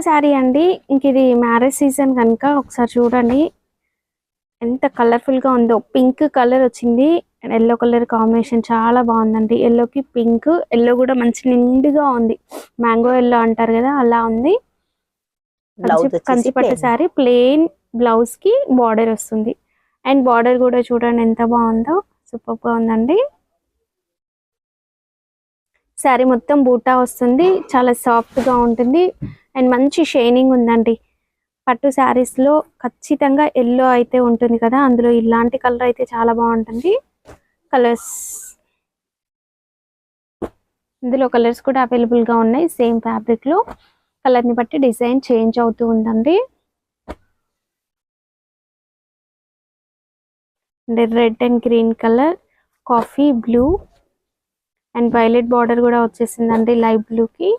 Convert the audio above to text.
శారీ అండి. ఇంక ఇది మ్యారేజ్ సీజన్ కనుక ఒకసారి చూడండి ఎంత కలర్ఫుల్ గా ఉందో. పింక్ కలర్ వచ్చింది, ఎల్లో కలర్ కాంబినేషన్ చాలా బాగుందండి. ఎల్లోకి పింక్, ఎల్లో కూడా మంచి నిండుగా ఉంది. మ్యాంగో ఎల్లో అంటారు కదా, అలా ఉంది. కంచిపట్టు శారీ, ప్లెయిన్ బ్లౌజ్ కి బార్డర్ వస్తుంది. అండ్ బార్డర్ కూడా చూడండి ఎంత బాగుందో, సూపర్ గా ఉందండి. శారీ మొత్తం బూటా వస్తుంది, చాలా సాఫ్ట్ గా ఉంటుంది అండ్ మంచి షైనింగ్ ఉందండి. పట్టు శారీస్ లో ఖచ్చితంగా ఎల్లో అయితే ఉంటుంది కదా, అందులో ఇలాంటి కలర్ అయితే చాలా బాగుంటుంది. కలర్స్, ఇందులో కలర్స్ కూడా అవైలబుల్ గా ఉన్నాయి. సేమ్ ఫ్యాబ్రిక్ లో కలర్ ని బట్టి డిజైన్ చేంజ్ అవుతూ ఉందండి. Red and green colour, coffee blue and violet border కూడా వచ్చేసిందండి లైట్ బ్లూ కి.